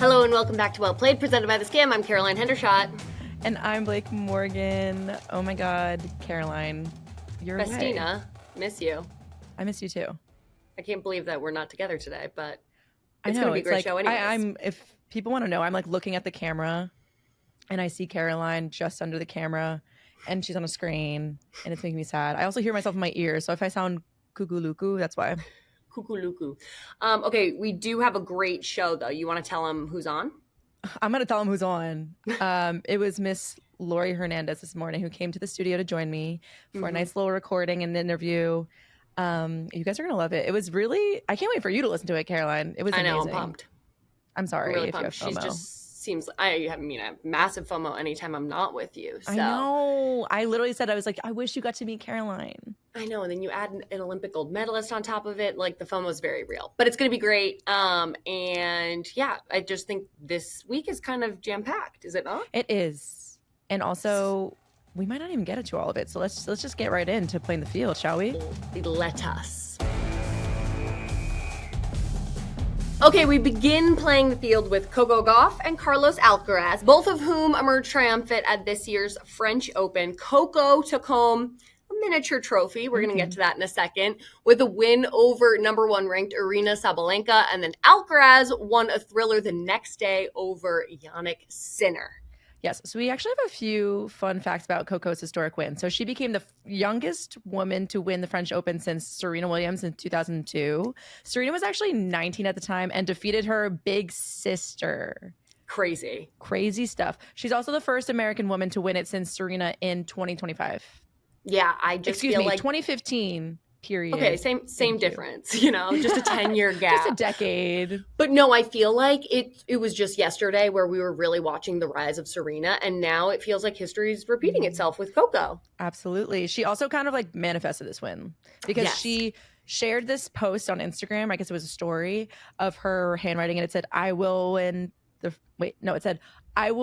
Hello and welcome back to Well Played, presented by theSkimm. I'm Caroline Hendershot. And I'm Blake Morgan. Oh my God, Caroline, you're Festina, away. miss you. I miss you too. I can't believe that we're not together today, but it's going to be a great like, show anyways. if people want to know, I'm like looking at the camera and I see Caroline just under the camera and she's on a screen and it's making me sad. I also hear myself in my ears, so if I sound cuckoo-luku, that's why. Cuckoo-luku. Okay, we do have a great show though. You want to tell them who's on? I'm going to tell them who's on. It was Miss Laurie Hernandez this morning who came to the studio to join me for a nice little recording and interview. You guys are going to love it. It was really, I can't wait for you to listen to it, Caroline. It was amazing. I know, I'm pumped. I'm sorry really if pumped. you have FOMO. She just seems, I have massive FOMO anytime I'm not with you. So. I know. I literally said, I was like, I wish you got to meet Caroline. I know. And then you add an Olympic gold medalist on top of it. Like the FOMO is very real, but it's going to be great. And yeah, I just think this week is kind of jam packed. Is it not? It is. And also we might not even get to all of it. So let's just get right into playing the field, shall we? Let us. Okay, we begin playing the field with Coco Gauff and Carlos Alcaraz, both of whom emerged triumphant at this year's French Open. Coco took home a miniature trophy, we're going to get to that in a second, with a win over number one ranked Aryna Sabalenka, and then Alcaraz won a thriller the next day over Jannik Sinner. Yes, so we actually have a few fun facts about Coco's historic win. So she became the youngest woman to win the French Open since Serena Williams in 2002. Serena was actually 19 at the time and defeated her big sister. Crazy stuff. She's also the first American woman to win it since Serena in 2025. Yeah, I just feel like 2015. Period. Okay, same difference, you know, just a 10-year gap. Just a decade. But no, I feel like it was just yesterday where we were really watching the rise of Serena, and now it feels like history is repeating itself with Coco. Absolutely. She also kind of like manifested this win because she shared this post on Instagram. I guess it was a story of her handwriting, and it said, I will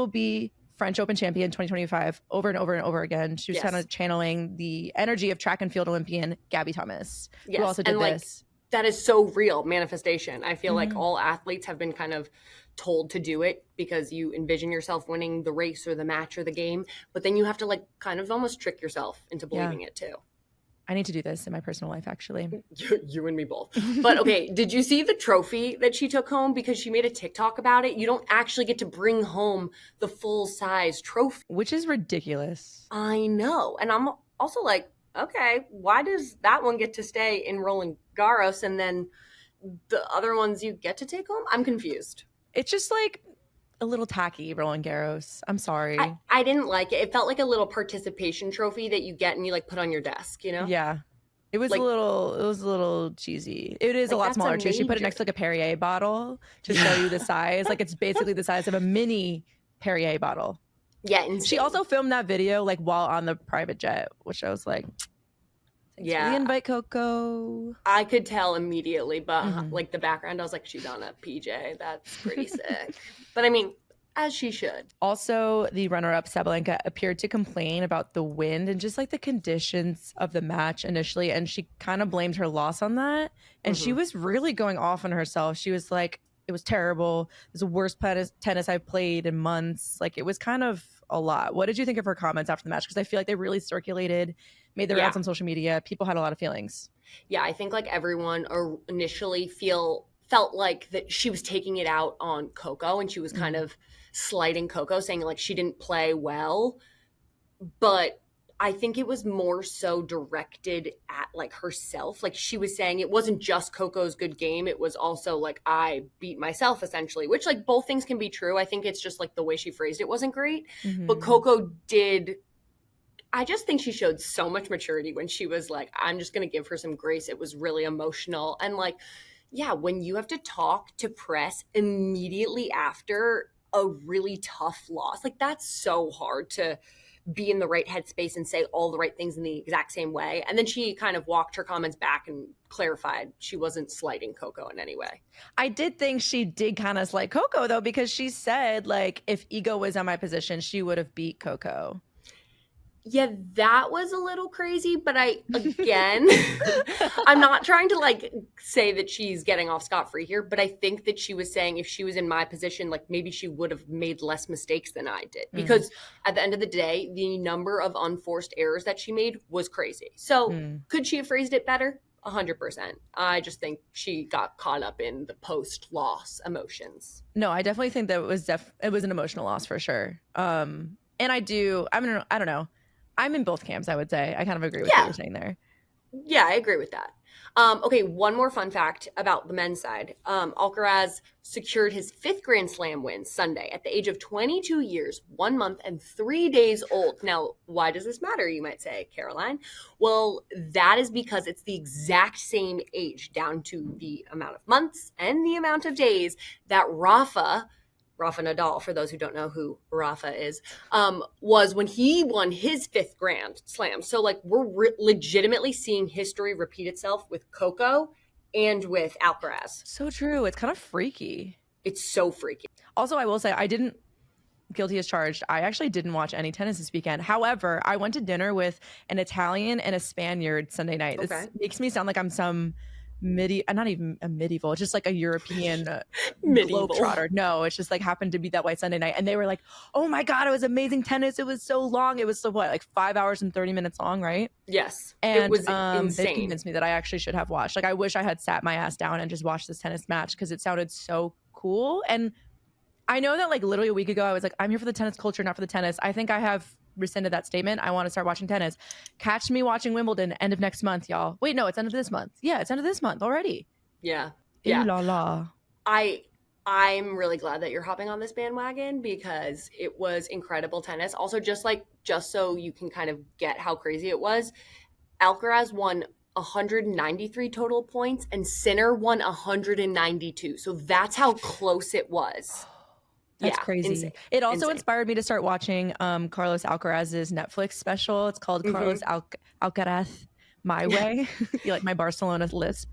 be French Open champion 2025 over and over and over again. She was kind of channeling the energy of track and field Olympian Gabby Thomas, who also did this. That is so real, manifestation. I feel like all athletes have been kind of told to do it because you envision yourself winning the race or the match or the game, but then you have to like kind of almost trick yourself into believing it too. I need to do this in my personal life, actually. You and me both. But okay, did you see the trophy that she took home? Because she made a TikTok about it. You don't actually get to bring home the full-size trophy. Which is ridiculous. I know. And I'm also like, okay, why does that one get to stay in Roland Garros and then the other ones you get to take home? I'm confused. It's just like a little tacky, Roland Garros. I'm sorry. I didn't like it. It felt like a little participation trophy that you get and you like put on your desk, you know? Yeah. It was like, a little cheesy. It is like a lot smaller too. She put it next to like a Perrier bottle to show you the size. Like it's basically the size of a mini Perrier bottle. Yeah. Insane. She also filmed that video like while on the private jet, which I was like, thanks for the invite, Coco. I could tell immediately, but like the background, I was like, she's on a PJ. That's pretty sick. But I mean, as she should. Also, the runner-up Sabalenka appeared to complain about the wind and just like the conditions of the match initially, and she kind of blamed her loss on that. And she was really going off on herself. She was like, it was terrible. It was the worst tennis I've played in months. Like it was kind of a lot. What did you think of her comments after the match? Because I feel like they really circulated, made their rounds on social media. People had a lot of feelings. Yeah, I think like everyone initially felt like that she was taking it out on Coco, and she was kind of slighting Coco, saying like she didn't play well. But I think it was more so directed at like herself. Like she was saying it wasn't just Coco's good game. It was also like I beat myself essentially, which like both things can be true. I think it's just like the way she phrased it wasn't great. But Coco I just think she showed so much maturity when she was like, I'm just going to give her some grace. It was really emotional. And like, yeah, when you have to talk to press immediately after a really tough loss, like that's so hard to be in the right headspace and say all the right things in the exact same way. And then she kind of walked her comments back and clarified she wasn't slighting Coco in any way. I did think she did kind of slight Coco though, because she said like if Ego was in my position, she would have beat Coco. Yeah, that was a little crazy, but again, I'm not trying to like say that she's getting off scot-free here, but I think that she was saying if she was in my position, like maybe she would have made less mistakes than I did. Because at the end of the day, the number of unforced errors that she made was crazy. So could she have phrased it better? 100%. I just think she got caught up in the post-loss emotions. No, I definitely think that it was an emotional loss for sure. And I don't know. I'm in both camps, I would say. I kind of agree with what you're saying there. Yeah, I agree with that. Okay, one more fun fact about the men's side. Alcaraz secured his 5th Grand Slam win Sunday at the age of 22 years, 1 month, and 3 days old. Now, why does this matter, you might say, Caroline? Well, that is because it's the exact same age, down to the amount of months and the amount of days that Rafa Nadal, for those who don't know who Rafa is, was when he won his 5th Grand Slam. So, like, we're legitimately seeing history repeat itself with Coco and with Alcaraz. So true. It's kind of freaky. It's so freaky. Also, I will say, guilty as charged, I actually didn't watch any tennis this weekend. However, I went to dinner with an Italian and a Spaniard Sunday night. Okay. This makes me sound like I'm some not even a medieval, just like a European globetrotter. No, it's just like happened to be that way Sunday night. And they were like, oh my God, it was amazing tennis. It was so long. It was like 5 hours and 30 minutes long, right? Yes. And it was insane. They convinced me that I actually should have watched. Like, I wish I had sat my ass down and just watched this tennis match because it sounded so cool. And I know that like literally a week ago, I was like, I'm here for the tennis culture, not for the tennis. I think I have rescinded that statement. I want to start watching tennis. Catch me watching Wimbledon end of next month, y'all. Wait, no, it's end of this month. Yeah, it's end of this month already. Yeah. Ooh la la. I'm really glad that you're hopping on this bandwagon because it was incredible tennis. Also, just so you can kind of get how crazy it was, Alcaraz won 193 total points and Sinner won 192. So that's how close it was. That's crazy. Insane. It also inspired me to start watching Carlos Alcaraz's Netflix special. It's called Carlos Alcaraz My Way. You like my Barcelona lisp.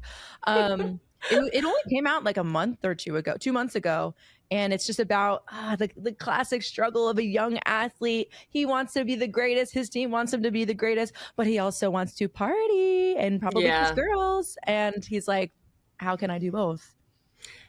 It only came out like a month or 2 months ago. And it's just about the classic struggle of a young athlete. He wants to be the greatest. His team wants him to be the greatest. But he also wants to party and probably kiss girls. And he's like, how can I do both?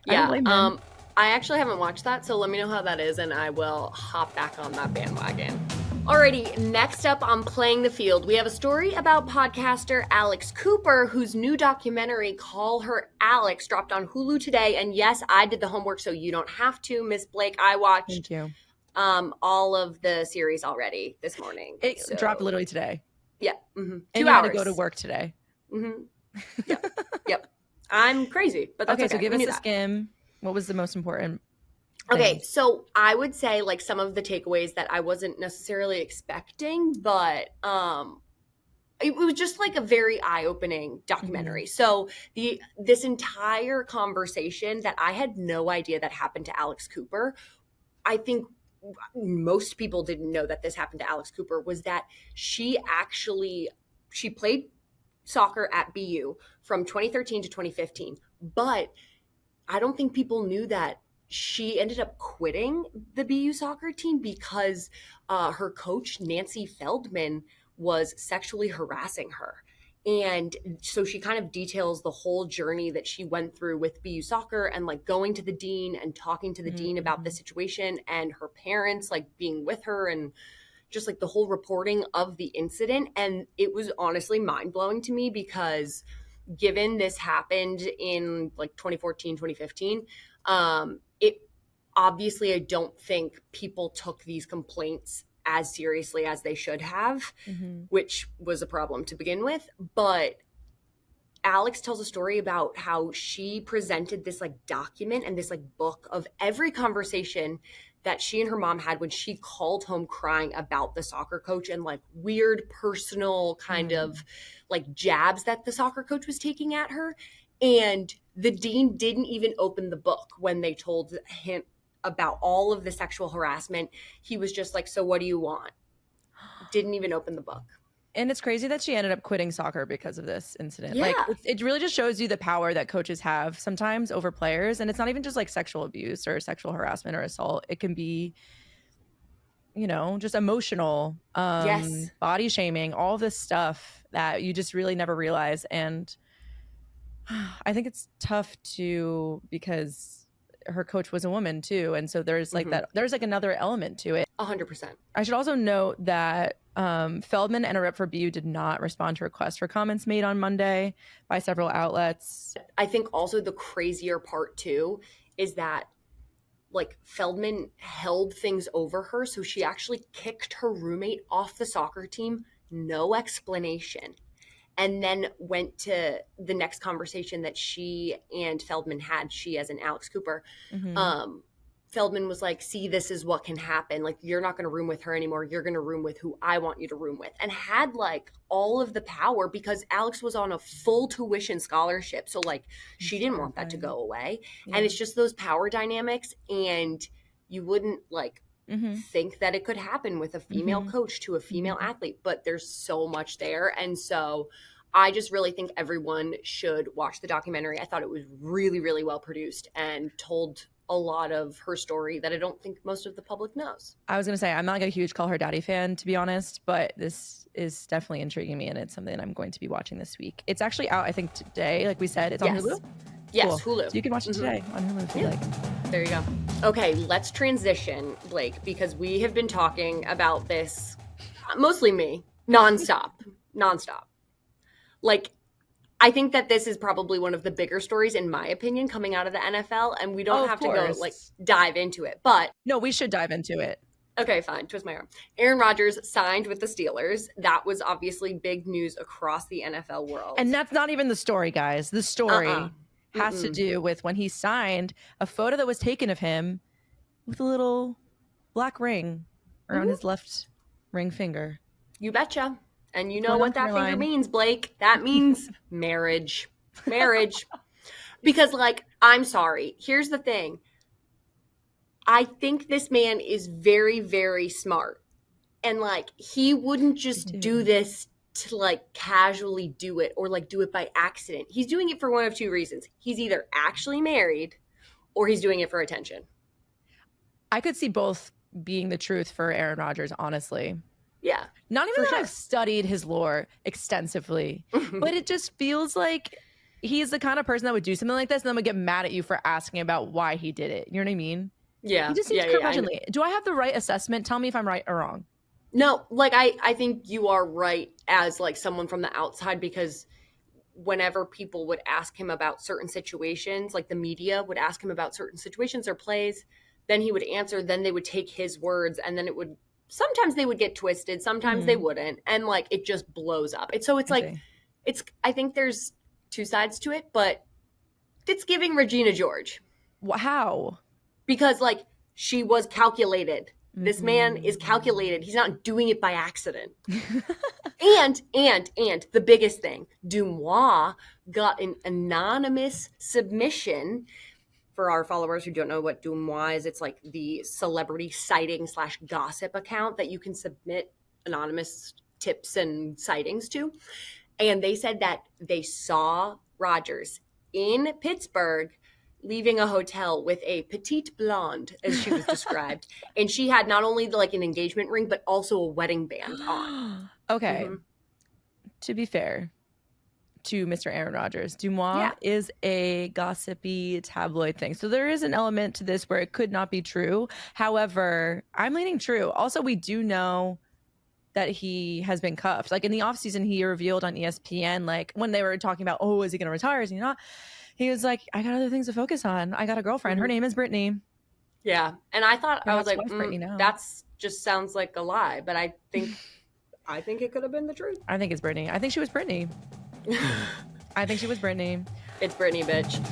Yeah. I actually haven't watched that, so let me know how that is, and I will hop back on that bandwagon. Alrighty, next up on Playing the Field, we have a story about podcaster Alex Cooper, whose new documentary, Call Her Alex, dropped on Hulu today. And yes, I did the homework, so you don't have to, Miss Blake. I watched Thank you. All of the series already this morning. It dropped literally today. Yeah. Mm-hmm. 2 and you hours. Had to go to work today. Mm-hmm. Yep. I'm crazy, but that's okay. So give us a skim. What was the most important thing? Okay, so I would say like some of the takeaways that I wasn't necessarily expecting, but it was just like a very eye-opening documentary. Mm-hmm. So this entire conversation that I had no idea that happened to Alex Cooper, I think most people didn't know that this happened to Alex Cooper, was that she played soccer at BU from 2013 to 2015, but I don't think people knew that she ended up quitting the BU soccer team because her coach, Nancy Feldman, was sexually harassing her. And so she kind of details the whole journey that she went through with BU soccer and like going to the dean and talking to the dean about the situation and her parents like being with her and just like the whole reporting of the incident. And it was honestly mind-blowing to me because given this happened in like 2014, 2015, it obviously, I don't think people took these complaints as seriously as they should have, which was a problem to begin with. But Alex tells a story about how she presented this like document and this like book of every conversation that she and her mom had when she called home crying about the soccer coach and like weird personal kind of like jabs that the soccer coach was taking at her. And the dean didn't even open the book when they told him about all of the sexual harassment. He was just like, so what do you want? Didn't even open the book. And it's crazy that she ended up quitting soccer because of this incident. Yeah. Like it really just shows you the power that coaches have sometimes over players. And it's not even just like sexual abuse or sexual harassment or assault. It can be just emotional, Yes. body shaming, all this stuff that you just really never realize. And I think it's tough too because her coach was a woman too. And so there's like there's like another element to it. 100%. I should also note that Feldman and a rep for BU did not respond to requests for comments made on Monday by several outlets. I think also the crazier part too is that like Feldman held things over her. So she actually kicked her roommate off the soccer team. No explanation. And then went to the next conversation that she and Feldman had, she as in Alex Cooper. Feldman was like, see, this is what can happen. Like, you're not going to room with her anymore. You're going to room with who I want you to room with. And had like all of the power because Alex was on a full tuition scholarship. So like she didn't want that to go away. Yeah. And it's just those power dynamics. And you wouldn't like think that it could happen with a female coach to a female athlete, but there's so much there. And so I just really think everyone should watch the documentary. I thought it was really, really well produced and told a lot of her story that I don't think most of the public knows. I was going to say, I'm not like a huge Call Her Daddy fan, to be honest, but this is definitely intriguing me and it's something I'm going to be watching this week. It's actually out, I think, today. Like we said, it's on Hulu. Yes, cool. Hulu. So you can watch it today on Hulu if you like. There you go. Okay, let's transition, Blake, because we have been talking about this, mostly me, nonstop. Like, I think that this is probably one of the bigger stories, in my opinion, coming out of the NFL, and we don't have to go, like, dive into it, but... No, we should dive into it. Okay, fine. Twist my arm. Aaron Rodgers signed with the Steelers. That was obviously big news across the NFL world. And that's not even the story, guys. The story has to do with when he signed a photo that was taken of him with a little black ring around his left ring finger. You betcha. And you know what that finger means, Blake. That means marriage. Marriage. Because, like, I'm sorry. Here's the thing. I think this man is very, very smart. And, like, he wouldn't just do this to, like, casually do it or, like, do it by accident. He's doing it for one of two reasons. He's either actually married or he's doing it for attention. I could see both being the truth for Aaron Rodgers, honestly. Yeah. Not even that I've studied his lore extensively, but it just feels like he's the kind of person that would do something like this and then would get mad at you for asking about why he did it. You know what I mean? Yeah. He just seems curmudgeonly. Do I have the right assessment? Tell me if I'm right or wrong. No, like I think you are right as like someone from the outside, because whenever people would ask him about certain situations, like the media would ask him about certain situations or plays, then he would answer, then they would take his words and then it would, sometimes they would get twisted, sometimes they wouldn't. And like, it just blows up. It's like, I think there's two sides to it, but it's giving Regina George. How? Because like she was calculated. This man is calculated. He's not doing it by accident. and the biggest thing, Dumois got an anonymous submission. For our followers who don't know what Dumois is, it's like the celebrity sighting / gossip account that you can submit anonymous tips and sightings to. And they said that they saw Rodgers in Pittsburgh leaving a hotel with a petite blonde, as she was described. And she had not only like an engagement ring, but also a wedding band on. Okay. To be fair to Mr. Aaron Rodgers, Dumois is a gossipy tabloid thing. So there is an element to this where it could not be true. However, I'm leaning true. Also, we do know that he has been cuffed. Like in the offseason, he revealed on ESPN, like when they were talking about, oh, is he going to retire? Is he not? He was like, I got other things to focus on. I got a girlfriend. Her name is Brittany. Yeah. And I thought, I was like, that's just sounds like a lie. But I think it could have been the truth. I think it's Brittany. I think she was Brittany. I think she was Brittany. It's Brittany, bitch.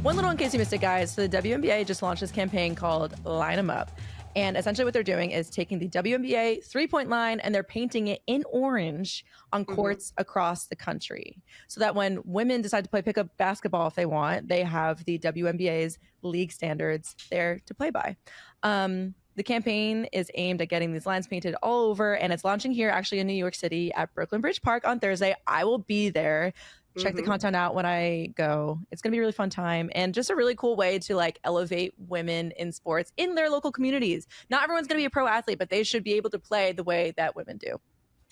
One little in case you missed it, guys. So the WNBA just launched this campaign called Line 'Em Up. And essentially what they're doing is taking the WNBA three-point line and they're painting it in orange on courts across the country. So that when women decide to play pickup basketball if they want, they have the WNBA's league standards there to play by. The campaign is aimed at getting these lines painted all over, and it's launching here actually in New York City at Brooklyn Bridge Park on Thursday. I will be there Check the content out when I go. It's going to be a really fun time and just a really cool way to like elevate women in sports in their local communities. Not everyone's going to be a pro athlete, but they should be able to play the way that women do.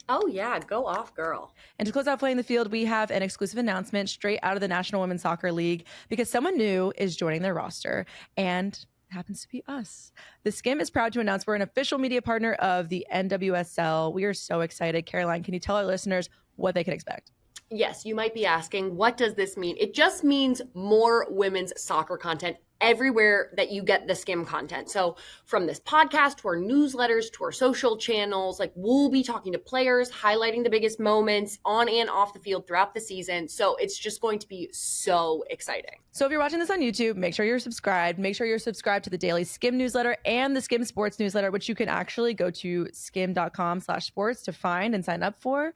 Oh, yeah. Go off, girl. And to close out Playing the Field, we have an exclusive announcement straight out of the National Women's Soccer League because someone new is joining their roster, and it happens to be us. theSkimm is proud to announce we're an official media partner of the NWSL. We are so excited. Caroline, can you tell our listeners what they can expect? Yes, you might be asking, what does this mean? It just means more women's soccer content everywhere that you get theSkimm content. So from this podcast to our newsletters to our social channels, like we'll be talking to players, highlighting the biggest moments on and off the field throughout the season. So it's just going to be so exciting. So if you're watching this on YouTube, make sure you're subscribed. Make sure you're subscribed to the daily Skimm newsletter and the Skimm Sports newsletter, which you can actually go to skimm.com/sports to find and sign up for.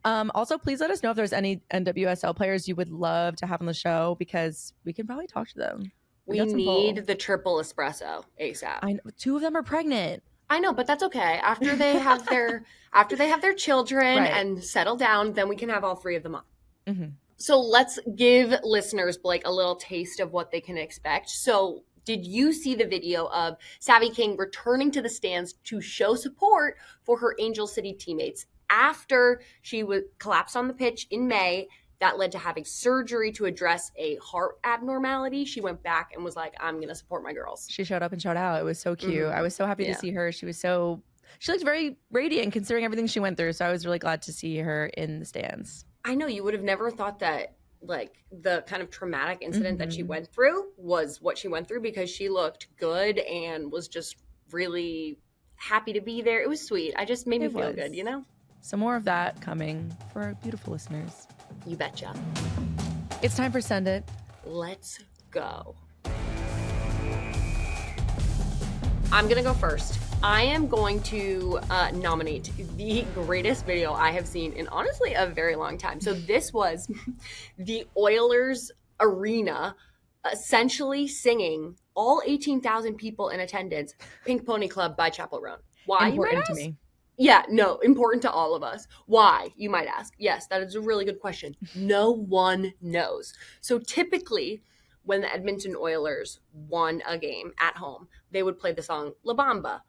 Also, please let us know if there's any NWSL players you would love to have on the show because we can probably talk to them. We need the triple espresso ASAP. I know, 2 of them are pregnant. I know, but that's okay. After they have their children and settle down, then we can have all 3 of them on. So let's give listeners, Blake, a little taste of what they can expect. So did you see the video of Savvy King returning to the stands to show support for her Angel City teammates after she collapsed on the pitch in May? That led to having surgery to address a heart abnormality. She went back and was like, I'm going to support my girls. She showed up and showed out. It was so cute. I was so happy to see her. She looked very radiant considering everything she went through. So I was really glad to see her in the stands. I know you would have never thought that like the kind of traumatic incident that she went through was what she went through because she looked good and was just really happy to be there. It was sweet. I just made me feel good, you know? So more of that coming for our beautiful listeners. You betcha. It's time for Send It. Let's go. I'm going to go first. I am going to nominate the greatest video I have seen in honestly a very long time. So this was the Oilers arena essentially singing all 18,000 people in attendance, Pink Pony Club by Chappell Roan. Why? Important to me. Yeah, no, important to all of us. Why, you might ask? Yes, that is a really good question. No one knows. So typically, when the Edmonton Oilers won a game at home, they would play the song La Bamba.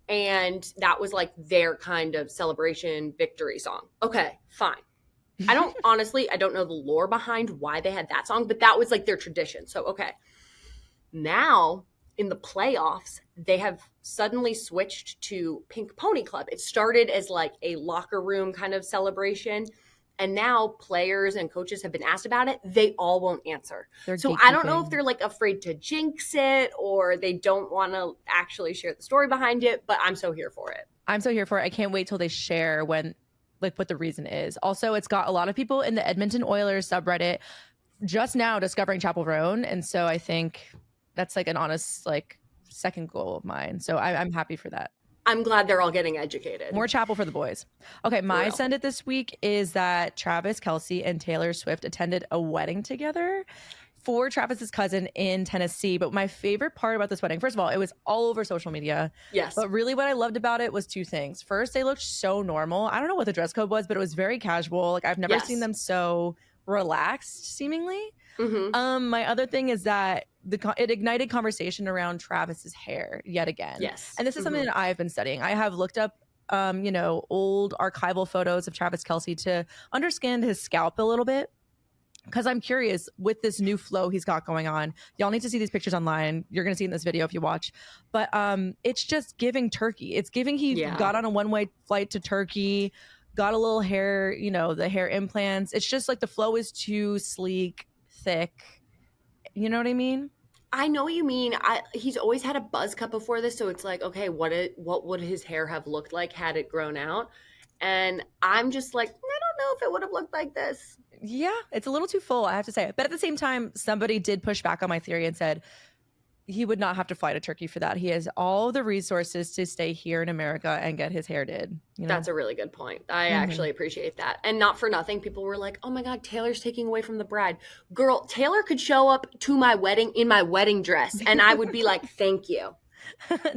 And that was like their kind of celebration victory song. Okay, fine. I don't know the lore behind why they had that song, but that was like their tradition. So, okay. Now, in the playoffs, they have suddenly switched to Pink Pony Club. It started as like a locker room kind of celebration. And now players and coaches have been asked about it. They all won't answer. So I don't know if they're like afraid to jinx it or they don't want to actually share the story behind it, but I'm so here for it. I can't wait till they share what the reason is. Also, it's got a lot of people in the Edmonton Oilers subreddit just now discovering Chappell Roan. And so I think that's like an honest second goal of mine. So I'm happy for that. I'm glad they're all getting educated. More Chappell for the boys. Okay, my Send It this week is that Travis Kelce and Taylor Swift attended a wedding together for Travis's cousin in Tennessee. But my favorite part about this wedding, first of all, it was all over social media. Yes. But really what I loved about it was 2 things. First, they looked so normal. I don't know what the dress code was, but it was very casual. Like I've never seen them so relaxed, seemingly. My other thing is that it ignited conversation around Travis's hair yet again. Yes. And this is something that I've been studying. I have looked up, old archival photos of Travis Kelce to understand his scalp a little bit. Because I'm curious with this new flow he's got going on. Y'all need to see these pictures online. You're going to see in this video if you watch. But it's just giving Turkey. It's giving he got on a one-way flight to Turkey, got a little hair, the hair implants. It's just like the flow is too sleek, thick. You know what I mean? I know what you mean. He's always had a buzz cut before this, so it's like, okay, what would his hair have looked like had it grown out? And I'm just like, I don't know if it would have looked like this. Yeah, it's a little too full, I have to say. But at the same time, somebody did push back on my theory and said he would not have to fly to Turkey for that. He has all the resources to stay here in America and get his hair did. That's a really good point. I actually appreciate that. And not for nothing, people were like, oh my God, Taylor's taking away from the bride. Girl, Taylor could show up to my wedding in my wedding dress and I would be like, thank you.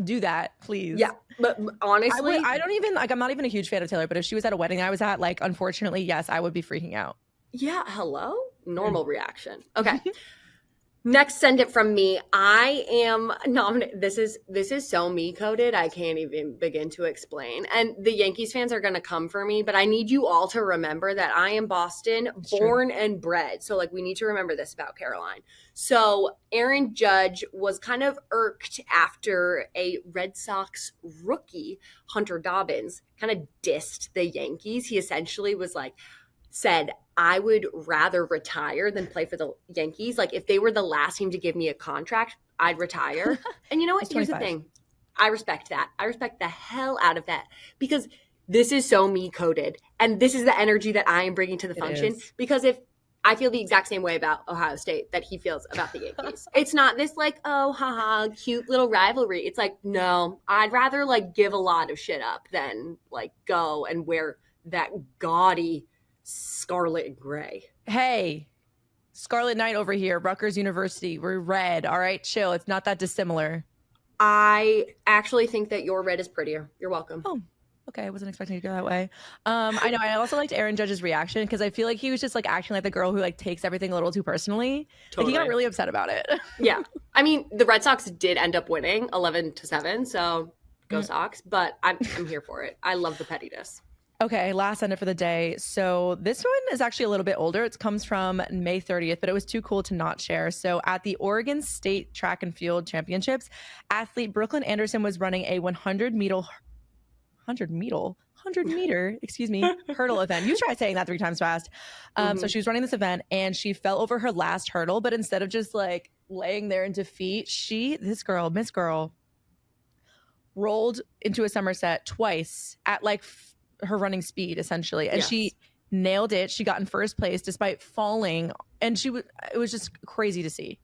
Do that, please. Yeah. But honestly, I'm not even a huge fan of Taylor, but if she was at a wedding I was at, unfortunately, yes, I would be freaking out. Yeah, hello? Normal reaction. Okay. Next, send it from me. I am nominated. This is so me coded. I can't even begin to explain. And the Yankees fans are going to come for me, but I need you all to remember that I am Boston born and bred. So like we need to remember this about Caroline. So Aaron Judge was kind of irked after a Red Sox rookie, Hunter Dobbins, kind of dissed the Yankees. He essentially was like, said, I would rather retire than play for the Yankees. Like, if they were the last team to give me a contract, I'd retire. And you know what? Here's the thing. I respect that. I respect the hell out of that because this is so me coded. And this is the energy that I am bringing to the function. Because if I feel the exact same way about Ohio State that he feels about the Yankees. It's not this like, oh, haha, cute little rivalry. It's like, no, I'd rather like give a lot of shit up than like go and wear that gaudy scarlet and gray. Hey, Scarlet Knight over here, Rutgers University. We're red. All right, chill. It's not that dissimilar. I actually think that your red is prettier. You're welcome. Oh, okay. I wasn't expecting to go that way. I know. I also liked Aaron Judge's reaction because I feel like he was just like acting like the girl who like takes everything a little too personally. Totally. Like, he got really upset about it. Yeah. I mean, the Red Sox did end up winning 11-7, so go Sox. But I'm here for it. I love the pettiness. Okay, last sender for the day. So this one is actually a little bit older. It comes from May 30th, but it was too cool to not share. So at the Oregon State Track and Field Championships, athlete Brooklyn Anderson was running a 100 meter, hurdle event. You try saying that 3 times fast. So she was running this event and she fell over her last hurdle, but instead of just like laying there in defeat, Miss Girl, rolled into a somerset twice at like her running speed essentially, and she nailed it. She got in first place despite falling, and it was just crazy to see.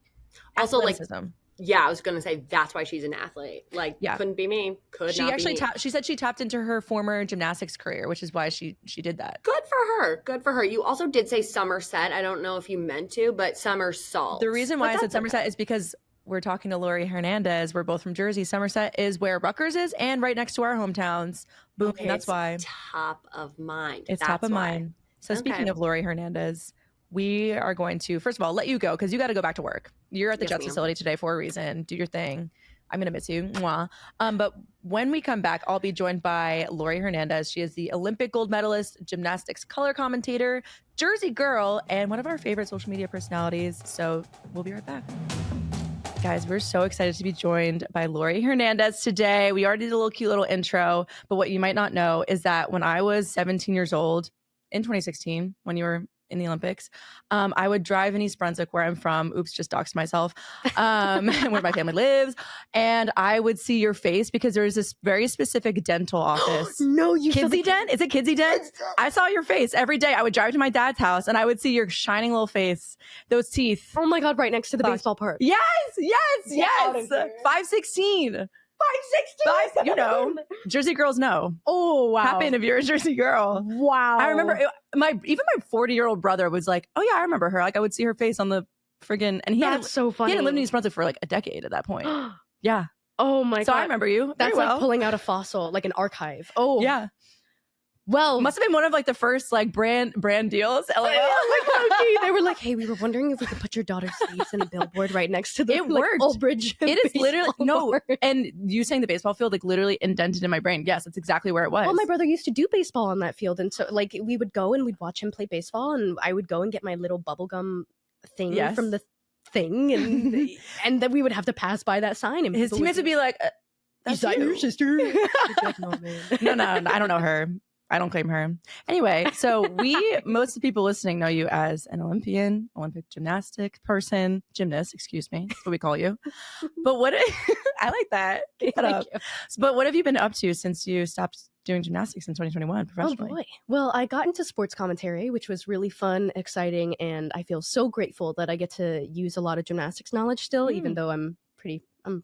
Also, like, I was gonna say that's why she's an athlete. Like, couldn't be me. She said she tapped into her former gymnastics career, which is why she did that. Good for her. You also did say Somerset. I don't know if you meant to, but Somersault. The reason why I said Somerset is because we're talking to Laurie Hernandez. We're both from Jersey. Somerset is where Rutgers is and right next to our hometowns. Boom. Okay, that's why. Top of mind. It's top of mind. So speaking of Laurie Hernandez, we are going to, first of all, let you go because you got to go back to work. You're at the Jets facility today for a reason. Do your thing. I'm going to miss you. Mwah. But when we come back, I'll be joined by Laurie Hernandez. She is the Olympic gold medalist, gymnastics color commentator, Jersey girl, and one of our favorite social media personalities. So we'll be right back. Guys, we're so excited to be joined by Laurie Hernandez today. We already did a cute little intro, but what you might not know is that when I was 17 years old in 2016, when you were in the Olympics, I would drive in East Brunswick, where I'm from. Oops, just doxed myself. Where my family lives. And I would see your face because there was this very specific dental office. No, you Kidsy Dent? Is it Kidsy Dent? I saw your face every day. I would drive to my dad's house and I would see your shining little face, those teeth. Oh my God, right next to the baseball park. Yes. 516. 516. You know, Jersey girls know. Oh, wow. Tap in if you're a Jersey girl. Wow. I remember my 40-year-old brother was like, oh yeah, I remember her. Like I would see her face on the friggin', and That's so funny. He hadn't lived in East Brunswick for like a decade at that point. Yeah. Oh my God. So I remember you. That's like pulling out a fossil, like an archive. Oh. Yeah. Well, must have been one of like the first like brand deals. LOL. They were like, "Hey, we were wondering if we could put your daughter's face in a billboard right next to the it worked. Old Bridge." It is literally and you saying the baseball field like literally indented in my brain. Yes, that's exactly where it was. Well, my brother used to do baseball on that field, and so like we would go and we'd watch him play baseball, and I would go and get my little bubblegum thing from the thing, and then we would have to pass by that sign, and his teammates would be like, "Is that your sister?" Like, no, man. No, I don't know her. I don't claim her. Anyway, so most of the people listening know you as an Olympian, Olympic gymnast, excuse me. That's what we call you. But I like that. Keep that up. But what have you been up to since you stopped doing gymnastics in 2021 professionally? Oh boy. Well, I got into sports commentary, which was really fun, exciting, and I feel so grateful that I get to use a lot of gymnastics knowledge still, even though I'm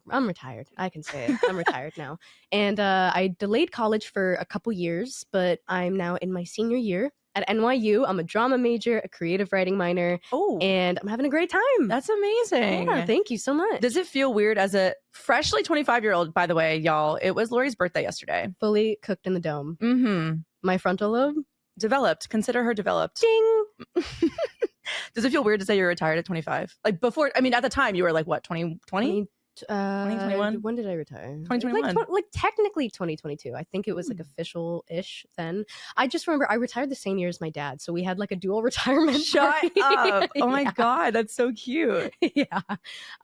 retired. I can say it. I'm retired now. And I delayed college for a couple years, but I'm now in my senior year at NYU. I'm a drama major, a creative writing minor. Oh. And I'm having a great time. That's amazing. Yeah, thank you so much. Does it feel weird as a freshly 25-year-old, by the way, y'all? It was Laurie's birthday yesterday. Fully cooked in the dome. Mm-hmm. My frontal lobe developed. Consider her developed. Ding. Does it feel weird to say you're retired at 25? Like before, I mean, at the time you were like what, 2020? 2021? When did I retire? 2021. Like technically 2022. I think it was like official-ish then. I just remember I retired the same year as my dad, so we had like a dual retirement. Shut party. up. Oh my Yeah. God, that's so cute. Yeah.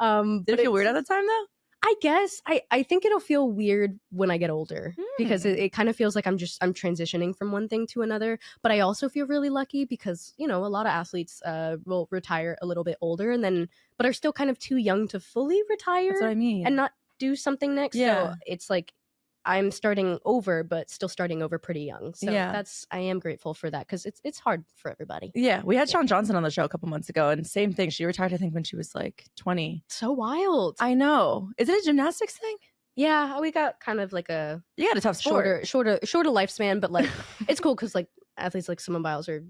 Did it feel weird at the time though? I guess I think it'll feel weird when I get older because it kind of feels like I'm transitioning from one thing to another. But I also feel really lucky because, you know, a lot of athletes will retire a little bit older but are still kind of too young to fully retire. That's what I mean. And not do something next. Yeah. So it's like I'm starting over, but still starting over pretty young. So I am grateful for that because it's hard for everybody. Yeah, we had Shawn Johnson on the show a couple months ago, and same thing. She retired, I think, when she was like 20. So wild. I know. Is it a gymnastics thing? Yeah, we got kind of like a You got a tough sport. shorter lifespan, but like it's cool because like athletes like Simone Biles are,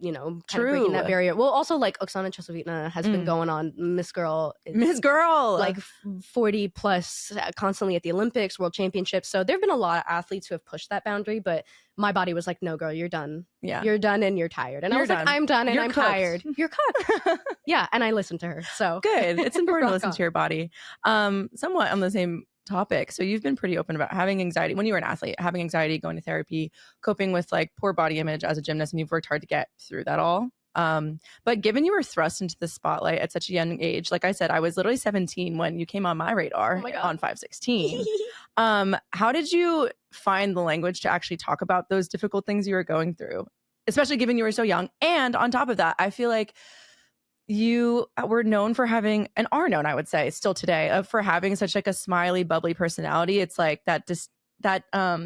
you know, kind of breaking that barrier. Well, also like Oksana Chesovitna has been going on Miss Girl, like 40 plus constantly at the Olympics, World Championships. So there've been a lot of athletes who have pushed that boundary, but my body was like, no, girl, you're done. Yeah, you're done and you're tired. And I was like, I'm done and I'm tired. You're cooked. Yeah, and I listened to her. So good. It's important to listen to your body. Somewhat on the same topic. So you've been pretty open about having anxiety when you were an athlete, having anxiety, going to therapy, coping with like poor body image as a gymnast, and you've worked hard to get through that all. But given you were thrust into the spotlight at such a young age, like I said, I was literally 17 when you came on my radar on 516. How did you find the language to actually talk about those difficult things you were going through, especially given you were so young? And on top of that, I feel like you were known for having, and are known, I would say, still today, for having such like a smiley, bubbly personality. It's like that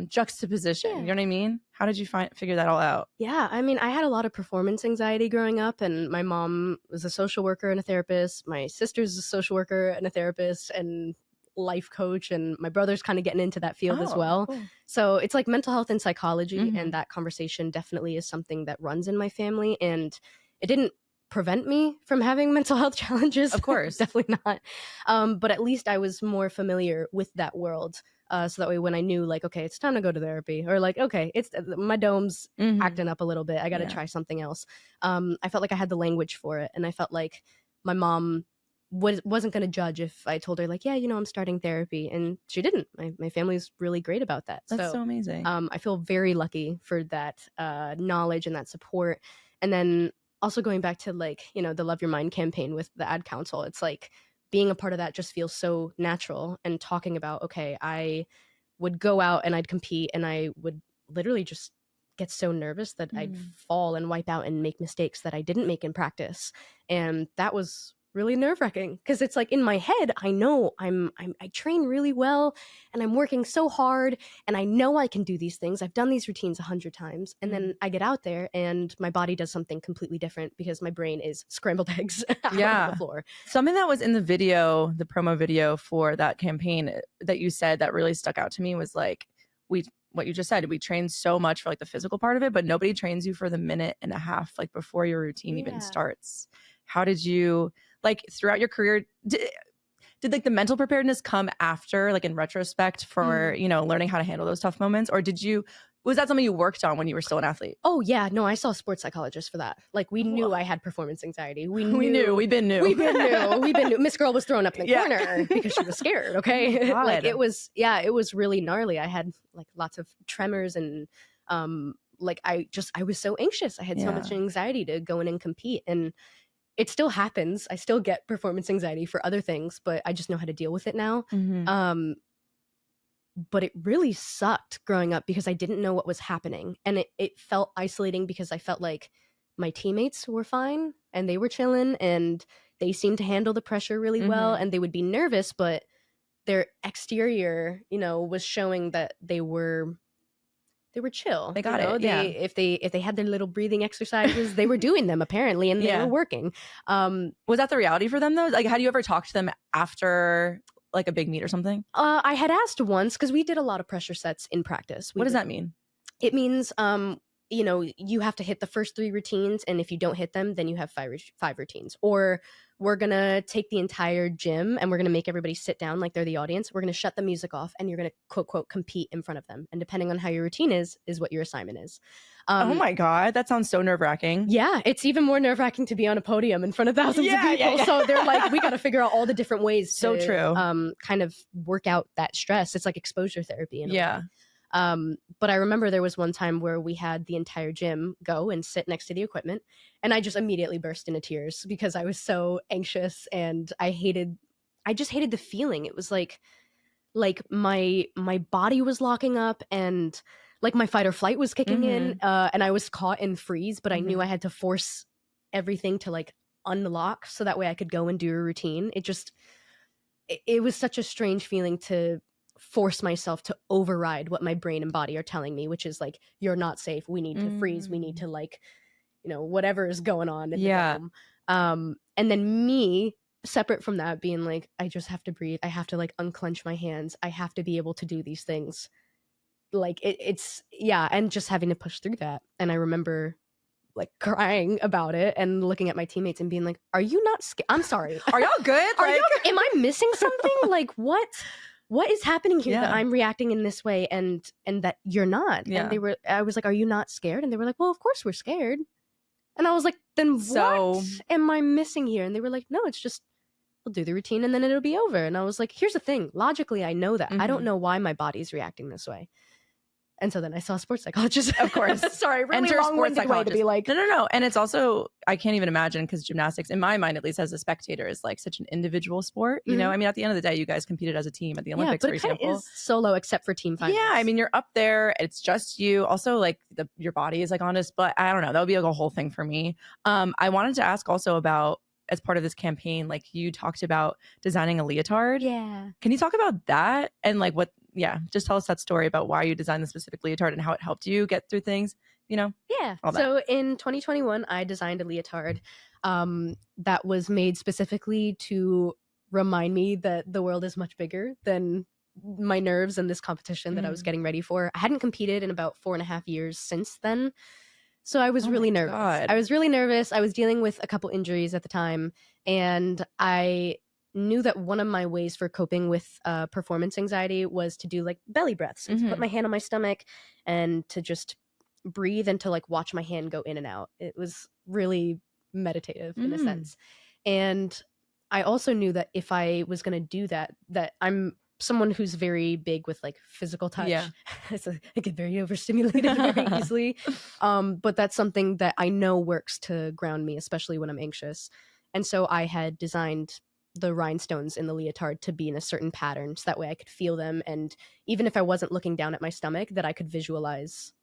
juxtaposition. You know what I mean? How did you figure that all out? Yeah, I mean, I had a lot of performance anxiety growing up, and my mom was a social worker and a therapist. My sister's a social worker and a therapist and life coach, and my brother's kind of getting into that field as well. Cool. So it's like mental health and psychology, and that conversation definitely is something that runs in my family, and it didn't prevent me from having mental health challenges. Of course. Definitely not. But at least I was more familiar with that world. So that way when I knew like, okay, it's time to go to therapy, or like, okay, it's my dome's acting up a little bit, I got to try something else. I felt like I had the language for it. And I felt like my mom wasn't going to judge if I told her like, yeah, you know, I'm starting therapy. And she didn't. My family's really great about that. That's so amazing. I feel very lucky for that knowledge and that support. And then also going back to like, you know, the Love Your Mind campaign with the ad council, it's like being a part of that just feels so natural, and talking about, okay, I would go out and I'd compete and I would literally just get so nervous that I'd fall and wipe out and make mistakes that I didn't make in practice. And that was really nerve-wracking because it's like in my head, I know I train really well and I'm working so hard and I know I can do these things. I've done these routines 100 times, and then I get out there and my body does something completely different because my brain is scrambled eggs out on the floor. Something that was in the video, the promo video for that campaign that you said that really stuck out to me was like, what you just said, we train so much for like the physical part of it, but nobody trains you for the minute and a half like before your routine even starts. How did you, like throughout your career, did like the mental preparedness come after, like in retrospect for, you know, learning how to handle those tough moments? Or was that something you worked on when you were still an athlete? Oh yeah, no, I saw a sports psychologist for that. Like we knew I had performance anxiety. We've been new. Miss Girl was thrown up in the corner because she was scared. Okay. Like it was really gnarly. I had like lots of tremors and, like I was so anxious. I had so much anxiety to go in and compete, and it still happens. I still get performance anxiety for other things, but I just know how to deal with it now. But it really sucked growing up because I didn't know what was happening. And it felt isolating because I felt like my teammates were fine and they were chilling and they seemed to handle the pressure really well, and they would be nervous, but their exterior, you know, was showing that they were chill. They got it. If they had their little breathing exercises, they were doing them apparently, and they were working. Was that the reality for them though? Like, had you ever talked to them after like a big meet or something? I had asked once because we did a lot of pressure sets in practice. What does that mean? It means you know, you have to hit the first 3 routines, and if you don't hit them, then you have 5 routines. Or we're gonna take the entire gym and we're gonna make everybody sit down like they're the audience. We're gonna shut the music off, and you're gonna quote quote compete in front of them. And depending on how your routine is what your assignment is. Oh my God, that sounds so nerve-wracking. Yeah, it's even more nerve-wracking to be on a podium in front of thousands of people. So they're like, we got to figure out all the different ways so to true. Kind of work out that stress. It's like exposure therapy in a way. But I remember there was one time where we had the entire gym go and sit next to the equipment, and I just immediately burst into tears because I was so anxious, and I just hated the feeling. It was like my body was locking up, and like my fight or flight was kicking in, and I was caught in freeze, but I knew I had to force everything to like unlock so that way I could go and do a routine. It was such a strange feeling to force myself to override what my brain and body are telling me, which is like, you're not safe. We need to freeze. We need to like, you know, whatever is going on in the dome. And then me, separate from that, being like, I just have to breathe. I have to like unclench my hands. I have to be able to do these things. Like and just having to push through that. And I remember like crying about it and looking at my teammates and being like, are you not scared? I'm sorry. Are y'all good? Am I missing something? Like what is happening here that I'm reacting in this way and that you're not? And I was like, are you not scared? And they were like, well, of course we're scared. And I was like, then what am I missing here? And they were like, no, it's just, we'll do the routine and then it'll be over. And I was like, here's the thing. Logically, I know that. I don't know why my body's reacting this way. And so then I saw a sports psychologist. Of course. Sorry, really long-winded way to be like. No. And it's also, I can't even imagine, because gymnastics, in my mind, at least as a spectator, is like such an individual sport. You know, I mean, at the end of the day, you guys competed as a team at the Olympics, for example. It is solo except for team finals. Yeah, I mean, you're up there. It's just you. Also, like your body is like on display. I don't know. That would be like a whole thing for me. I wanted to ask also about, as part of this campaign, like you talked about designing a leotard. Yeah. Can you talk about that and like just tell us that story about why you designed the specific leotard and how it helped you get through things, you know? Yeah. So in 2021, I designed a leotard that was made specifically to remind me that the world is much bigger than my nerves and this competition that I was getting ready for. I hadn't competed in about 4.5 years since then. So I was really nervous. I was really nervous. I was dealing with a couple injuries at the time, and I knew that one of my ways for coping with performance anxiety was to do like belly breaths and to put my hand on my stomach and to just breathe and to like watch my hand go in and out. It was really meditative in a sense. And I also knew that if I was going to do that I'm someone who's very big with like physical touch. Yeah. I get very overstimulated very easily. But that's something that I know works to ground me, especially when I'm anxious. And so I had designed the rhinestones in the leotard to be in a certain pattern, so that way I could feel them. And even if I wasn't looking down at my stomach, that I could visualize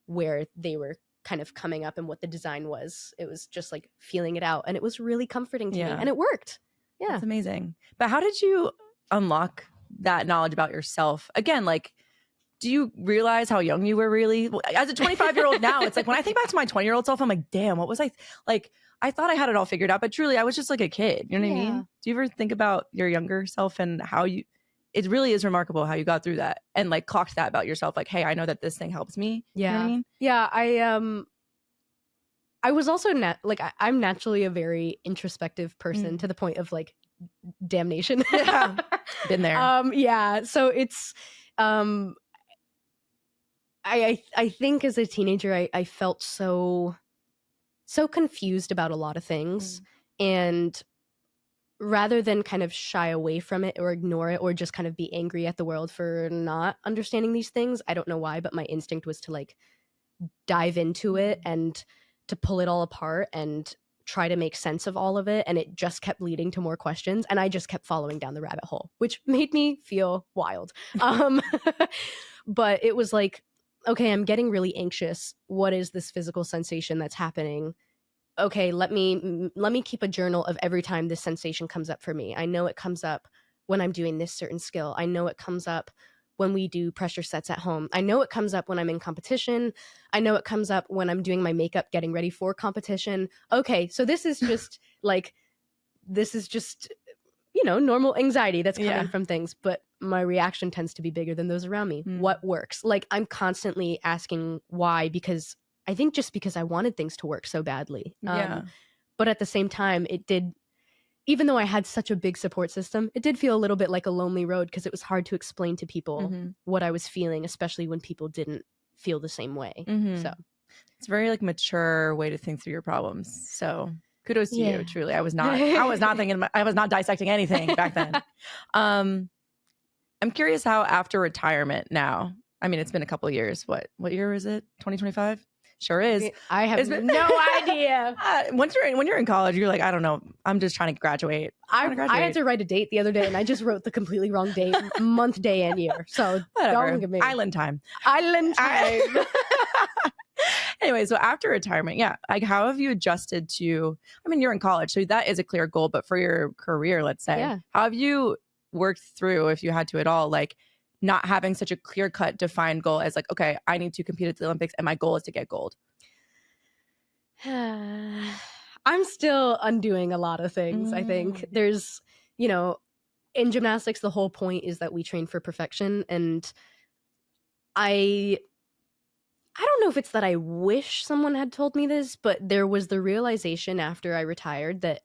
where they were kind of coming up and what the design was. It was just like feeling it out. And it was really comforting to me. And it worked. Yeah. That's amazing. But how did you unlock that knowledge about yourself? Again, like, do you realize how young you were really? As a 25-year-old now, it's like when I think back to my 20-year-old self, I'm like, damn, what was I like? I thought I had it all figured out, but truly I was just like a kid. You know what I mean? Do you ever think about your younger self and how it really is remarkable how you got through that and like clocked that about yourself? Like, hey, I know that this thing helps me. Yeah. You know what I mean? Yeah. I was also I'm naturally a very introspective person to the point of like damnation. Yeah. Been there. Yeah. So it's, I think as a teenager, I felt so confused about a lot of things. And rather than kind of shy away from it or ignore it or just kind of be angry at the world for not understanding these things, I don't know why, but my instinct was to like dive into it and to pull it all apart and try to make sense of all of it. And it just kept leading to more questions. And I just kept following down the rabbit hole, which made me feel wild. But it was like, okay, I'm getting really anxious. What is this physical sensation that's happening? Okay, let me keep a journal of every time this sensation comes up for me. I know it comes up when I'm doing this certain skill. I know it comes up when we do pressure sets at home. I know it comes up when I'm in competition. I know it comes up when I'm doing my makeup, getting ready for competition. Okay, so this is just normal anxiety that's coming from things, but my reaction tends to be bigger than those around me. What works? Like I'm constantly asking why, because I think just because I wanted things to work so badly. Yeah. But at the same time, it did, even though I had such a big support system, it did feel a little bit like a lonely road because it was hard to explain to people what I was feeling, especially when people didn't feel the same way. So it's a very like mature way to think through your problems. So kudos to you. Truly, I was not dissecting anything back then. I'm curious how after retirement now. I mean, it's been a couple of years. What year is it? 2025. Sure is. I have no idea. When you're in college, you're like, I don't know. I'm just trying to graduate. I had to write a date the other day, and I just wrote the completely wrong date, month, day, and year. So whatever. Don't look at me. Island time. Anyway, so after retirement, like how have you adjusted to? I mean, you're in college, so that is a clear goal. But for your career, let's say, how have you worked through, if you had to at all, like not having such a clear-cut defined goal as like, okay, I need to compete at the Olympics and my goal is to get gold? I'm still undoing a lot of things. I think there's, in gymnastics, the whole point is that we train for perfection. And I don't know if it's that I wish someone had told me this, but there was the realization after I retired that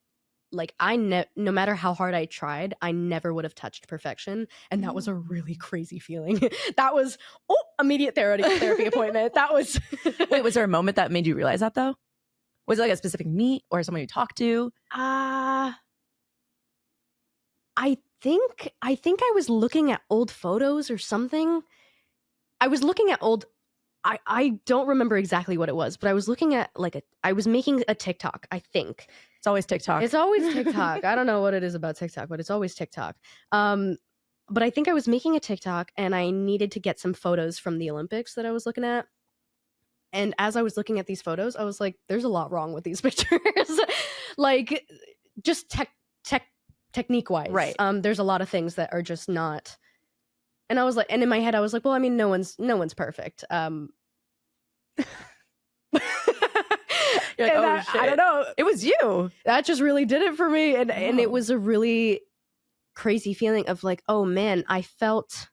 like no matter how hard I tried, I never would have touched perfection. And that was a really crazy feeling. That was immediate therapy appointment. That was Wait, was there a moment that made you realize that though? Was it like a specific meet or someone you talked to? I think I was looking at old photos or something. I was looking at old I don't remember exactly what it was, but I was looking at I was making a TikTok, I think. It's always TikTok. It's always TikTok. I don't know what it is about TikTok, but it's always TikTok. But I think I was making a TikTok and I needed to get some photos from the Olympics that I was looking at. And as I was looking at these photos, I was like, there's a lot wrong with these pictures. Like just technique wise. Right. There's a lot of things that are just not. And I was like, and in my head, I was like, well, I mean, no one's perfect. You're like, shit. I don't know. It was you. That just really did it for me. And it was a really crazy feeling of like, oh man, I felt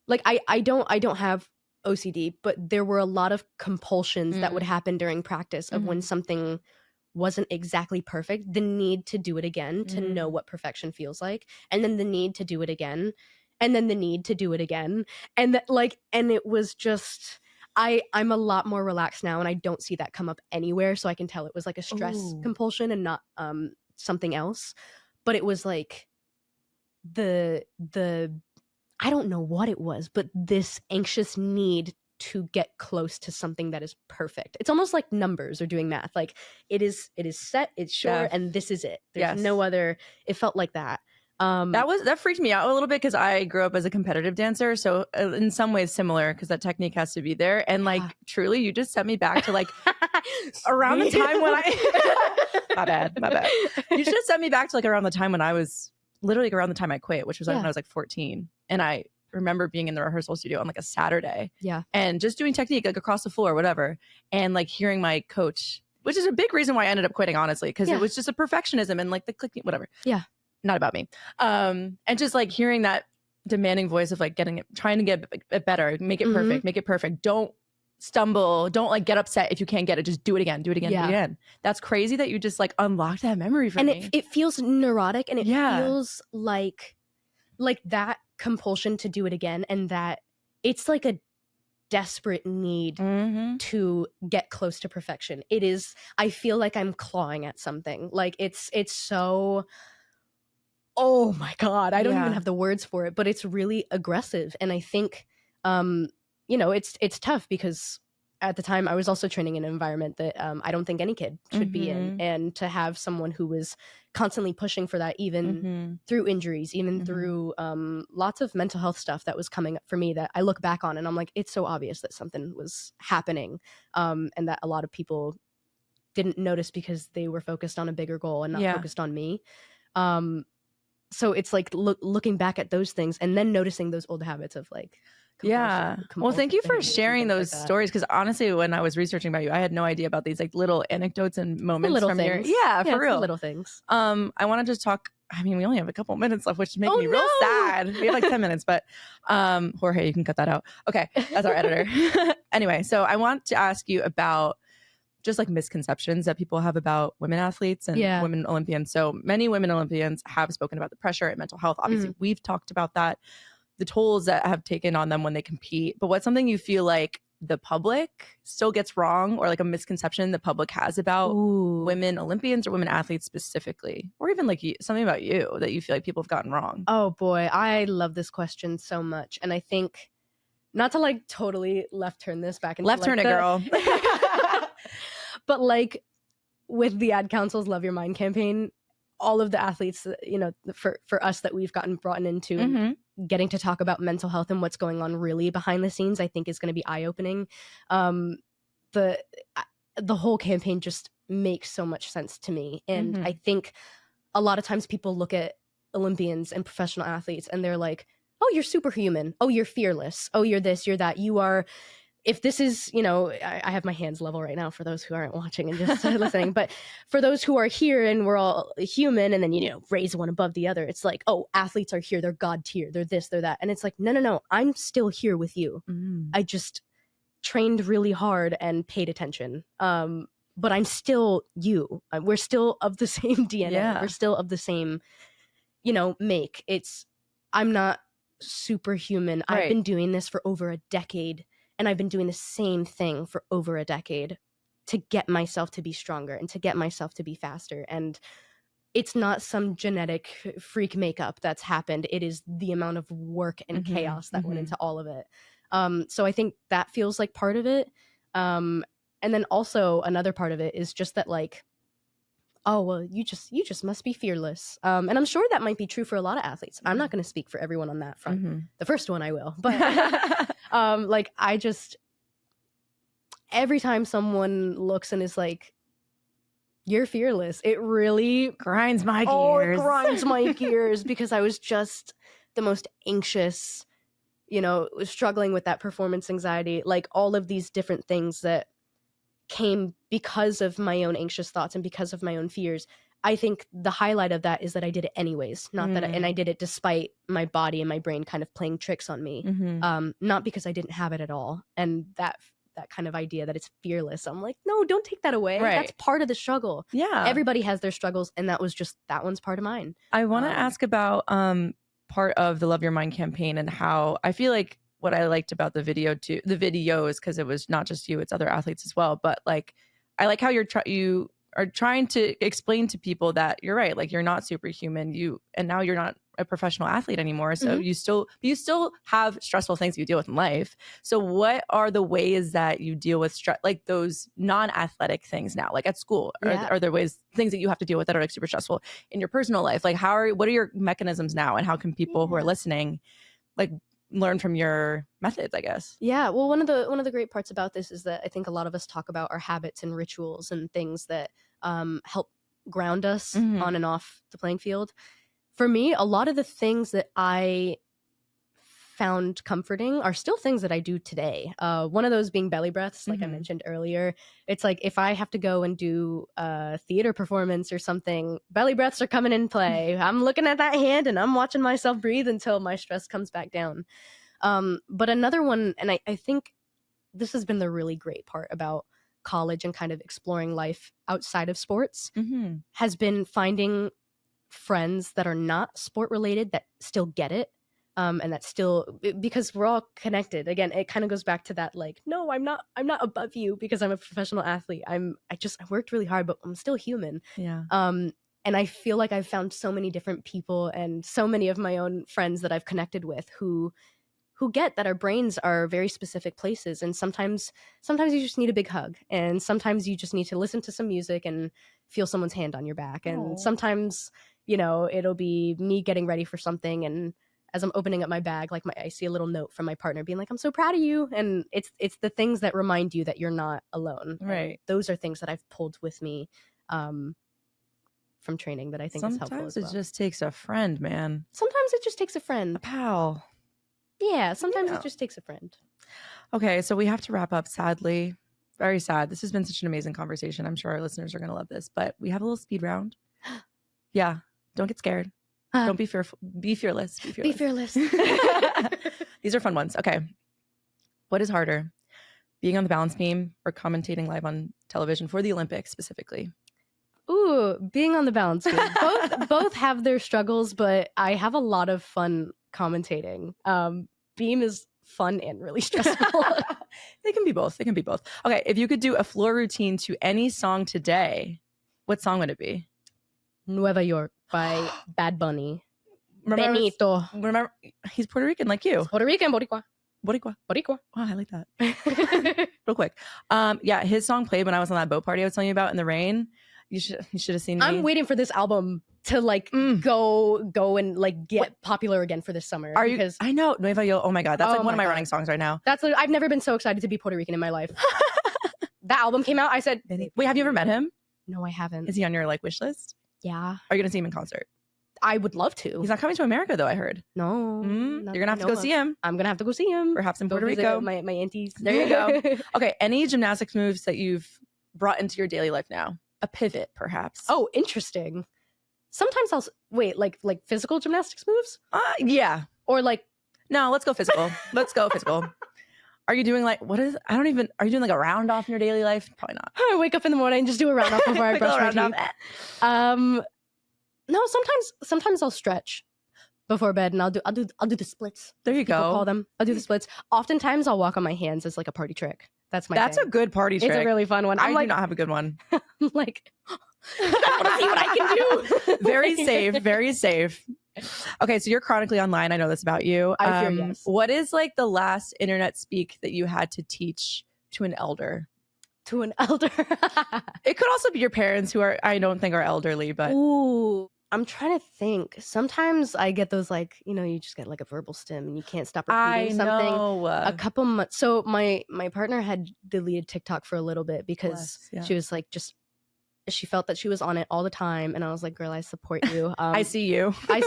like I don't have OCD, but there were a lot of compulsions that would happen during practice of when something wasn't exactly perfect, the need to do it again, to know what perfection feels like, and then the need to do it again, and then the need to do it again. And and it was just, I'm a lot more relaxed now and I don't see that come up anywhere. So I can tell it was like a stress compulsion and not something else. But it was like the I don't know what it was, but this anxious need to get close to something that is perfect. It's almost like numbers or doing math. Like it is set, it's sure, and this is it. There's no other. It felt like that. That freaked me out a little bit because I grew up as a competitive dancer, so in some ways similar because that technique has to be there. And like truly, you just sent me back to like around the time when I my bad. You just sent me back to like around the time when I was literally around the time I quit, which was like when I was like 14, and I remember being in the rehearsal studio on like a Saturday, and just doing technique like across the floor, whatever, and like hearing my coach, which is a big reason why I ended up quitting, honestly, because it was just a perfectionism and like the clicking, whatever. Not about me. And just like hearing that demanding voice of like trying to get it better, make it perfect, make it perfect. Don't stumble. Don't like get upset if you can't get it. Just do it again, do it again, do it again. That's crazy that you just like unlocked that memory for me. And it feels neurotic, and it feels like that compulsion to do it again, and that it's like a desperate need to get close to perfection. It is, I feel like I'm clawing at something. Like it's so, oh my God, I don't even have the words for it, but it's really aggressive. And I think, it's tough because at the time I was also training in an environment that I don't think any kid should be in. And to have someone who was constantly pushing for that, even through injuries, even through lots of mental health stuff that was coming up for me, that I look back on and I'm like, it's so obvious that something was happening, and that a lot of people didn't notice because they were focused on a bigger goal and not focused on me. So it's like looking back at those things and then noticing those old habits of like, well, thank you for sharing those stories, because honestly, when I was researching about you, I had no idea about these like little anecdotes and moments from things. For real little things. I want to just talk. I mean, we only have a couple minutes left, which makes me real sad. We have like 10 minutes, but Jorge, you can cut that out. Okay, that's our editor. Anyway, so I want to ask you about just like misconceptions that people have about women athletes and women Olympians. So many women Olympians have spoken about the pressure and mental health. Obviously, we've talked about that, the tolls that have taken on them when they compete. But what's something you feel like the public still gets wrong, or like a misconception the public has about women Olympians or women athletes specifically, or even like something about you that you feel like people have gotten wrong? Oh boy, I love this question so much. And I think, not to like totally left turn this back into left turn like it, girl. But like with the Ad Council's Love Your Mind campaign, all of the athletes, you know, for us that we've gotten brought into and getting to talk about mental health and what's going on really behind the scenes, I think is going to be eye-opening. The whole campaign just makes so much sense to me. And I think a lot of times people look at Olympians and professional athletes and they're like, oh, you're superhuman. Oh, you're fearless. Oh, you're this, you're that. You are, if this is, you know, I have my hands level right now for those who aren't watching and just listening, but for those who are here and we're all human and then, you know, raise one above the other, it's like, oh, athletes are here. They're God tier. They're this, they're that. And it's like, no, I'm still here with you. I just trained really hard and paid attention. But I'm still you. We're still of the same DNA. Yeah. We're still of the same, you know, make. I'm not superhuman. Right. I've been doing this for over a decade, and I've been doing the same thing for over a decade to get myself to be stronger and to get myself to be faster. And it's not some genetic freak makeup that's happened. It is the amount of work and chaos that went into all of it. So I think that feels like part of it. And then also another part of it is just that, like, oh, well, you just must be fearless. And I'm sure that might be true for a lot of athletes. I'm not going to speak for everyone on that front. The first one I will. But like, I just, every time someone looks and is like, you're fearless, it really grinds my gears. Oh, it grinds my gears, because I was just the most anxious, you know, struggling with that performance anxiety, like all of these different things that came because of my own anxious thoughts and because of my own fears. I think the highlight of that is that I did it anyways, not that and I did it despite my body and my brain kind of playing tricks on me, not because I didn't have it at all. And that kind of idea that it's fearless, I'm like, no, don't take that away. Right. That's part of the struggle. Yeah, everybody has their struggles, and that one's part of mine. I want to ask about part of the Love Your Mind campaign and how I feel like what I liked about the videos, because it was not just you, it's other athletes as well. But like, I like how you are trying to explain to people that you're right. Like, you're not superhuman. And now you're not a professional athlete anymore. So you still have stressful things you deal with in life. So what are the ways that you deal with stress, like those non-athletic things now, like at school? Are there things that you have to deal with that are like super stressful in your personal life? Like, what are your mechanisms now, and how can people who are listening, like, learn from your methods, I guess? Yeah, well, one of the great parts about this is that I think a lot of us talk about our habits and rituals and things that help ground us on and off the playing field. For me, a lot of the things that I found comforting are still things that I do today. One of those being belly breaths, like I mentioned earlier. It's like, if I have to go and do a theater performance or something, belly breaths are coming in play. I'm looking at that hand and I'm watching myself breathe until my stress comes back down. But another one, and I think this has been the really great part about college and kind of exploring life outside of sports, has been finding friends that are not sport related that still get it. And that's still, because we're all connected. Again, it kind of goes back to that, like, no, I'm not above you because I'm a professional athlete. I worked really hard, but I'm still human. Yeah. And I feel like I've found so many different people and so many of my own friends that I've connected with who get that our brains are very specific places. And sometimes you just need a big hug. And sometimes you just need to listen to some music and feel someone's hand on your back. And sometimes, you know, it'll be me getting ready for something, and as I'm opening up my bag, like I see a little note from my partner being like, I'm so proud of you. And it's the things that remind you that you're not alone. Right. And those are things that I've pulled with me from training that I think is helpful as well. Sometimes it just takes a friend, man. Sometimes it just takes a friend. A pal. Yeah, sometimes it just takes a friend. Okay, so we have to wrap up, sadly. Very sad. This has been such an amazing conversation. I'm sure our listeners are going to love this, but we have a little speed round. Yeah, don't get scared. Don't be fearful. Be fearless. Be fearless. These are fun ones. Okay. What is harder? being on the balance beam or commentating live on television for the Olympics specifically? Ooh, being on the balance beam. Both have their struggles, but I have a lot of fun commentating. Beam is fun and really stressful. They can be both. Okay, if you could do a floor routine to any song today, what song would it be? Nueva York by Bad Bunny. Benito. Remember, he's Puerto Rican like you. Puerto Rican, Boricua. Boricua. Wow, I like that. Real quick. Yeah, his song played when I was on that boat party I was telling you about in the rain. You should have seen me. I'm waiting for this album to like go and like get popular again for this summer. Are you? I know Nueva York. Oh my god, that's like one of my running songs right now. I've never been so excited to be Puerto Rican in my life. That album came out. I said, wait, have you ever met him? No, I haven't. Is he on your like wish list? Yeah. Are you gonna see him in concert? I would love to. He's not coming to America though, I heard. No. You're gonna have to go see him. I'm gonna have to go see him. Perhaps in Puerto Rico. My aunties. There you go. Okay, any gymnastics moves that you've brought into your daily life now? A pivot, perhaps. Oh, interesting. Sometimes I'll wait, like physical gymnastics moves? Yeah. Or like no, let's go physical. Are you doing like are you doing like a round off in your daily life? Probably not. I wake up in the morning and just do a round off before I brush my teeth. No, sometimes I'll stretch before bed and I'll do the splits. There you People go. call them. I'll do the splits. Oftentimes I'll walk on my hands as like a party trick. That's That's a good party trick. It's a really fun one. I do not have a good one. I'm like, I want to see what I can do. Very safe, very safe. Okay, so you're chronically online. I know this about you. I fear yes. What is like the last internet speak that you had to teach to an elder? To an elder? It could also be your parents who I don't think are elderly, but ooh. I'm trying to think. Sometimes I get those like, you just get like a verbal stim and you can't stop repeating something. Know. A couple months. So my partner had deleted TikTok for a little bit because she was like she felt that she was on it all the time. And I was like, girl, I support you. I see you. I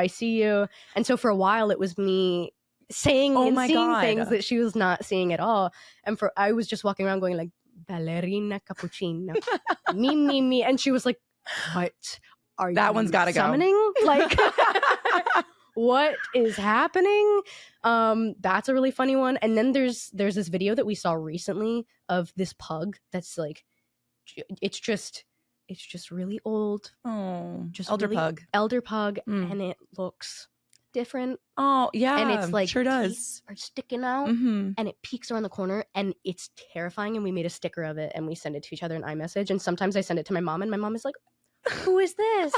see you. And so for a while it was me saying and seeing things that she was not seeing at all. And I was just walking around going like, ballerina cappuccino. me. And she was like, what? That one's gotta summoning? go. Like, what is happening? That's a really funny one. And then there's this video that we saw recently of this pug that's like, it's just really old. Oh, just elder really pug, and it looks different. Oh yeah, and it's like sure does. Are sticking out, and it peeks around the corner, and it's terrifying. And we made a sticker of it, and we send it to each other in iMessage. And sometimes I send it to my mom, and my mom is like, who is this?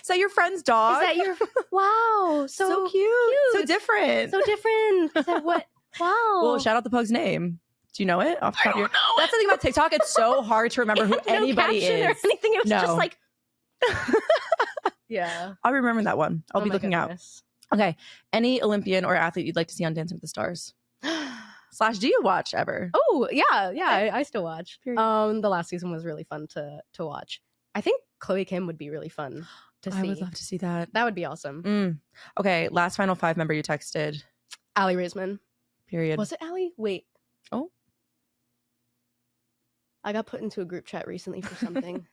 Is that your friend's dog? Is that your wow? So cute. So different. Is that what? Wow. Well, shout out the pug's name. Do you know it? Off the top of your... That's the thing about TikTok. It's so hard to remember who anybody is. Or anything. It was just like yeah. I'll remember that one. I'll be looking out. Okay. Any Olympian or athlete you'd like to see on Dancing with the Stars? / do you watch ever? Oh, yeah. I still watch. The last season was really fun to watch. I think Chloe Kim would be really fun to see. I would love to see that. That would be awesome. Okay, last Final Five member you texted. Allie Risman. Period. Was it Allie? Wait. Oh. I got put into a group chat recently for something.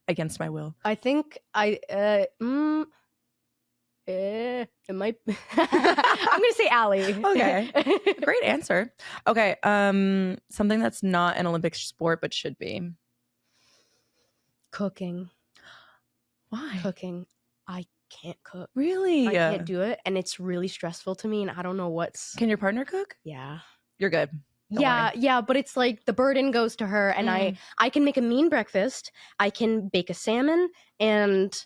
Against my will. I think it might I'm gonna say Allie. Okay. Great answer. Okay. Something that's not an Olympic sport but should be. Cooking. Why? Cooking. I can't cook. Really? I can't do it, and it's really stressful to me, and I don't know what's... Can your partner cook? Yeah. You're good. Don't worry. Yeah, but it's like the burden goes to her, and I can make a mean breakfast, I can bake a salmon, and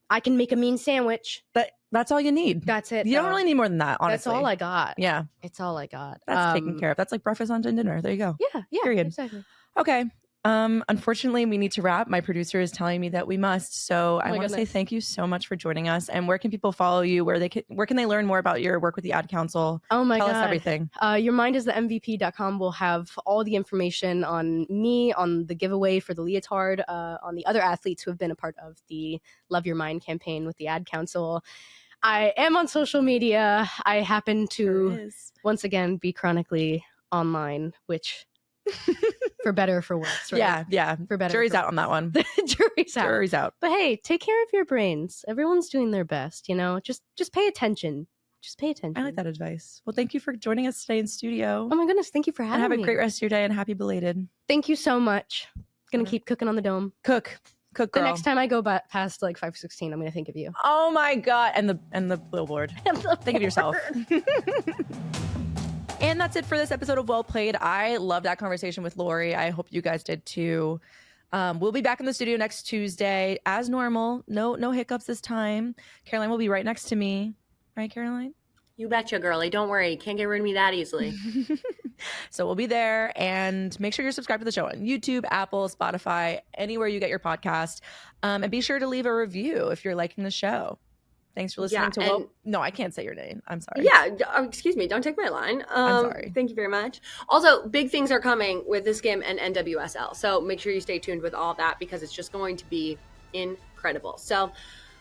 I can make a mean sandwich. That's all you need. That's it. You don't really need more than that, honestly. That's all I got. Yeah. It's all I got. That's taken care of. That's like breakfast, lunch, and dinner. There you go. Yeah. Period. Exactly. Okay. Unfortunately, we need to wrap. My producer is telling me that we must. So I want to say thank you so much for joining us. And where can people follow you? Where can they learn more about your work with the Ad Council? Oh my God. Tell us everything. YourMindIsTheMVP.com will have all the information on me, on the giveaway for the leotard, on the other athletes who have been a part of the Love Your Mind campaign with the Ad Council. I am on social media. I happen to, once again, be chronically online, which... for better or for worse, right? Yeah. For better. Jury's out on that one. Jury's out. But hey, take care of your brains. Everyone's doing their best, Just pay attention. Just pay attention. I like that advice. Well, thank you for joining us today in studio. Oh my goodness, thank you for having me. And have a great rest of your day and happy belated. Thank you so much. Gonna keep cooking on the dome. Cook, girl. The next time I go past like 516, I'm gonna think of you. Oh my God. And the billboard. Think of yourself. And that's it for this episode of Well Played. I love that conversation with Laurie. I hope you guys did too. We'll be back in the studio next Tuesday as normal. No hiccups this time. Caroline will be right next to me. Right, Caroline? You betcha, girlie. Don't worry. Can't get rid of me that easily. So we'll be there. And make sure you're subscribed to the show on YouTube, Apple, Spotify, anywhere you get your podcast. And be sure to leave a review if you're liking the show. Thanks for listening to No, I can't say your name. I'm sorry. Yeah, excuse me. Don't take my line. I'm sorry. Thank you very much. Also, big things are coming with theSkimm and NWSL. So make sure you stay tuned with all that because it's just going to be incredible. So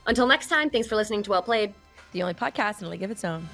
until next time, thanks for listening to Well Played, the only podcast in a league of its own.